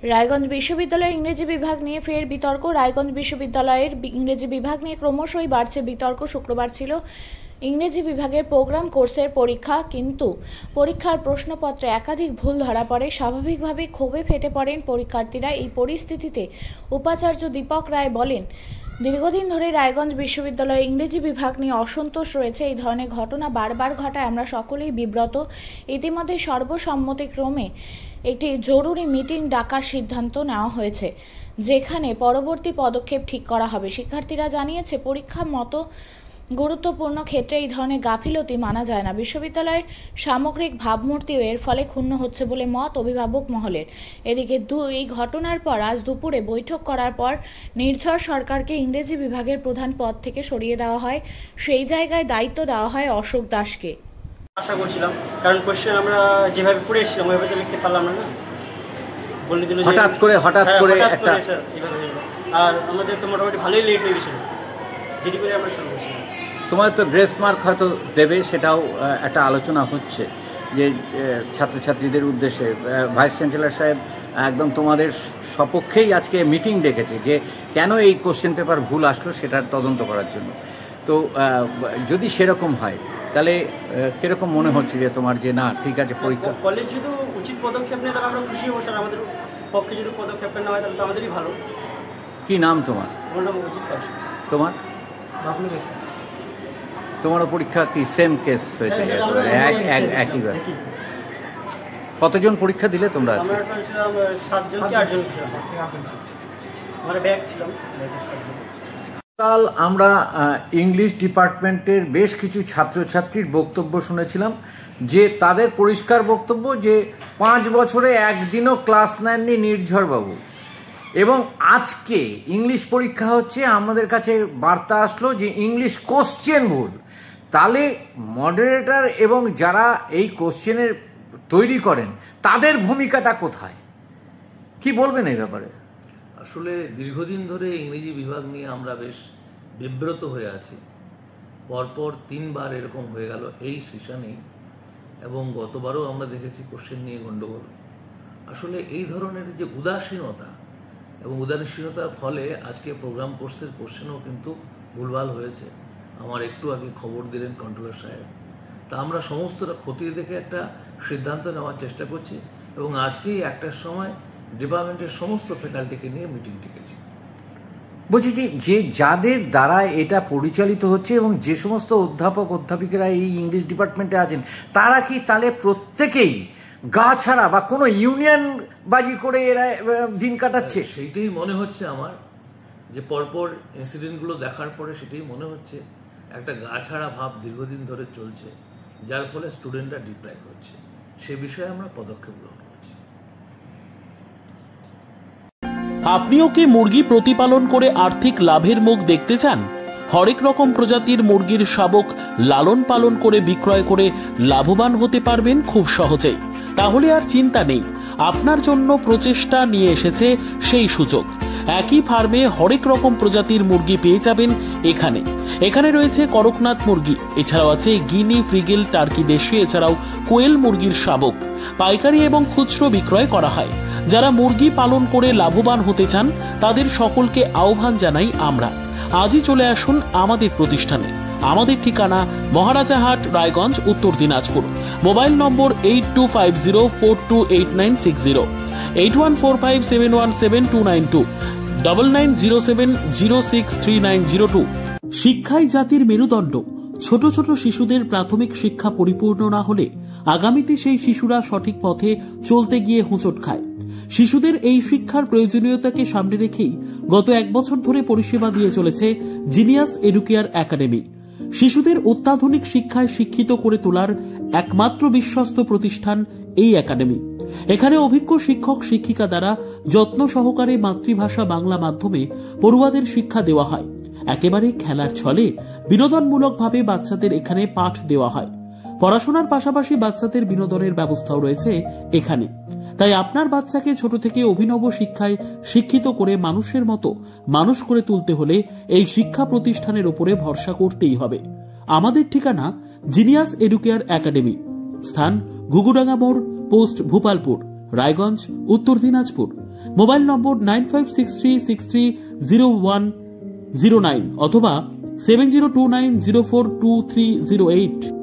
রায়গঞ্জ বিশ্ববিদ্যালয়ের ইংরেজি বিভাগ নিয়ে ফের বিতর্ক। রায়গঞ্জ বিশ্ববিদ্যালয়ের ইংরেজি বিভাগ নিয়ে ক্রমশই বাড়ছে বিতর্ক। শুক্রবার ছিল ইংরেজি বিভাগের প্রোগ্রাম কোর্সের পরীক্ষা, কিন্তু পরীক্ষার প্রশ্নপত্রে একাধিক ভুল ধরা পড়ে। স্বাভাবিকভাবেই ক্ষোভে ফেটে পড়েন পরীক্ষার্থীরা। এই পরিস্থিতিতে উপাচার্য দীপক রায় বলেন, দীর্ঘদিন ধরে রায়গঞ্জ বিশ্ববিদ্যালয়ে ইংরেজি বিভাগ নিয়ে অসন্তোষ রয়েছে। এই ধরনের ঘটনা বারবার ঘটায় আমরা সকলেই বিব্রত। ইতিমধ্যে সর্বসম্মতিক্রমে একটি জরুরি মিটিং ডাকার সিদ্ধান্ত নেওয়া হয়েছে, যেখানে পরবর্তী পদক্ষেপ ঠিক করা হবে। শিক্ষার্থীরা জানিয়েছে, পরীক্ষা মতো গুরুত্বপূর্ণ ক্ষেত্রে এই ধরনের গাফিলতি মানা যায় না। বিশ্ববিদ্যালয়ের সামগ্রিক ভাবমূর্তিও এর ফলে ক্ষুণ্ণ হচ্ছে বলে মত অভিভাবক মহলের। এদিকে এই ঘটনার পর আজ দুপুরে বৈঠক করার পর নির্ঝর সরকারকে ইংরেজি বিভাগের প্রধান পদ থেকে সরিয়ে দেওয়া হয়। সেই জায়গায় দায়িত্ব দেওয়া হয় অশোক দাসকে। আশা করছিলাম, কারণ কোশ্চেন আমরা যেভাবে পড়ে এসেছিলাম ওইভাবে তো লিখতে পারলাম না। বলে দিল হঠাৎ করে একটা, আর আমাদের তো মোটামুটি ভালোই লেট হয়ে গেছিল, দেরি করে আমরা শুরু করছিলাম। তোমার তো গ্রেস মার্ক হয়তো দেবে, সেটাও একটা আলোচনা হচ্ছে যে ছাত্রছাত্রীদের উদ্দেশ্যে ভাইস চ্যান্সেলর সাহেব একদম তোমাদের সপক্ষেই আজকে মিটিং ডেকেছে যে কেন এই কোশ্চেন পেপার ভুল আসলো সেটার তদন্ত করার জন্য। তো যদি সেরকম হয় তাহলে কিরকম মনে হচ্ছে যে তোমার যে না ঠিক আছে পরীক্ষা কলেজ যদি উচিত পদক্ষেপ নেয় তাহলে আমরা খুশি হবো স্যার। আমাদের পক্ষে যদি পদক্ষেপ নেওয়া হয় তাহলে তো আমাদেরই ভালো। কি নাম তোমার? আমার নাম অজিত দাস। তোমার? তোমারও পরীক্ষা কি সেম কেস হয়েছে? একইবার। কতজন পরীক্ষা দিলে তোমরা? কাল আমরা ইংলিশ ডিপার্টমেন্টের বেশ কিছু ছাত্রছাত্রীর বক্তব্য শুনেছিলাম, যে তাদের পরিষ্কার বক্তব্য যে 5 বছরে একদিনও ক্লাস নেননি নির্ঝরবাবু, এবং আজকে ইংলিশ পরীক্ষা হচ্ছে, আমাদের কাছে বার্তা আসলো যে ইংলিশ কোশ্চেন ভুল। তাহলে মডারেটর এবং যারা এই কোশ্চেনের তৈরি করেন তাদের ভূমিকাটা কোথায়? কি বলবেন এই ব্যাপারে? আসলে দীর্ঘদিন ধরে ইংরেজি বিভাগ নিয়ে আমরা বেশ বিব্রত হয়ে আছি। পরপর 3 বার এরকম হয়ে গেল এই সেশনেই, এবং গতবারও আমরা দেখেছি কোশ্চেন নিয়ে গণ্ডগোল। আসলে এই ধরনের যে উদাসীনতা এবং উদাসীনতার ফলে আজকে প্রোগ্রাম কোর্সের কোশ্চেনও কিন্তু ভুলভাল হয়েছে। আমার একটু আগে খবর দিলেন কন্ট্রোলার সাহেব। তা আমরা সমস্তটা খতিয়ে দেখে একটা সিদ্ধান্ত নেওয়ার চেষ্টা করছি, এবং আজকেই 1টার সময় ডিপার্টমেন্টের সমস্ত ফ্যাকাল্টিকে নিয়ে মিটিং ডেকেছি। বলছি যে যাদের দ্বারা এটা পরিচালিত হচ্ছে এবং যে সমস্ত অধ্যাপক অধ্যাপিকারা এই ইংলিশ ডিপার্টমেন্টে আছেন, তারা কি তাহলে প্রত্যেকেই গা ছাড়া বা কোনো ইউনিয়ন বাজি করে এরা দিন কাটাচ্ছে? সেইটাই মনে হচ্ছে আমার, যে পরপর ইনসিডেন্টগুলো দেখার পরে সেটাই মনে হচ্ছে একটা গা ছাড়া ভাব দীর্ঘদিন ধরে চলছে, যার ফলে স্টুডেন্টরা ডিপ্রাইভ হচ্ছে। সে বিষয়ে আমরা পদক্ষেপ গ্রহণ করছি। আপনিও কি মুরগি প্রতিপালন করে আর্থিক লাভের মুখ দেখতে চান? হরেক রকম প্রজাতির মুরগির শাবক লালন পালন করে বিক্রয় করে লাভবান হতে পারবেন খুব সহজেই। তাহলে আর চিন্তা নেই, আপনার জন্য প্রচেষ্টা নিয়ে এসেছে সেই সুযোগ। একই ফার্মে হরেক রকম প্রজাতির মুরগি পেয়ে যাবেন এখানে রয়েছে করকনাথ মুরগি, এছাড়াও আছে গিনি, ফ্রিগেল, টার্কি দেশি, এছাড়াও কোয়েল মুরগির শাবক। পাইকারি এবং খুচরো বিক্রয় করা হয়। যারা মুরগি পালন করে লাভবান হতে চান তাদের সকলকে আহ্বান জানাই আমরা। আজই চলে আসুন আমাদের প্রতিষ্ঠানে। আমাদের ঠিকানা মহারাজাহাট, রায়গঞ্জ, উত্তর দিনাজপুর। মোবাইল নম্বর 8250428960, 8145717292, 9907063902। শিক্ষাই জাতির মেরুদণ্ড। ছোট ছোট শিশুদের প্রাথমিক শিক্ষা পরিপূর্ণ না হলে আগামীতে সেই শিশুরা সঠিক পথে চলতে গিয়ে হোঁচট খায়। শিশুদের এই শিক্ষার প্রয়োজনীয়তাকে সামনে রেখেই গত 1 বছর ধরে পরিষেবা দিয়ে চলেছে জিনিয়াস এডুকেয়ার একাডেমি। শিশুদের অত্যাধুনিক শিক্ষায় শিক্ষিত করে তোলার একমাত্র বিশ্বস্ত প্রতিষ্ঠান এই একাডেমি। এখানে অভিজ্ঞ শিক্ষক শিক্ষিকা দ্বারা যত্ন সহকারে মাতৃভাষা বাংলা মাধ্যমে পড়ুয়াদের শিক্ষা দেওয়া হয়। একেবারে খেলার ছলে বিনোদনমূলকভাবে বাচ্চাদের এখানে পাঠ দেওয়া হয়। পড়াশোনার পাশাপাশি বাচ্চাদের বিনোদনের ব্যবস্থাও রয়েছে এখানে। তাই আপনার বাচ্চাকে ছোট থেকে অভিনব শিক্ষায় শিক্ষিত করে মানুষের মতো মানুষ করে তুলতে হলে এই শিক্ষা প্রতিষ্ঠানের উপরে ভরসা করতেই হবে। আমাদের ঠিকানা জিনিয়াস এডুকেয়ার একাডেমি, স্থান ঘুঘুডাঙ্গা মোড়, পোস্ট ভূপালপুর, রায়গঞ্জ, উত্তর দিনাজপুর। মোবাইল নম্বর 9563630109 অথবা 7029042308।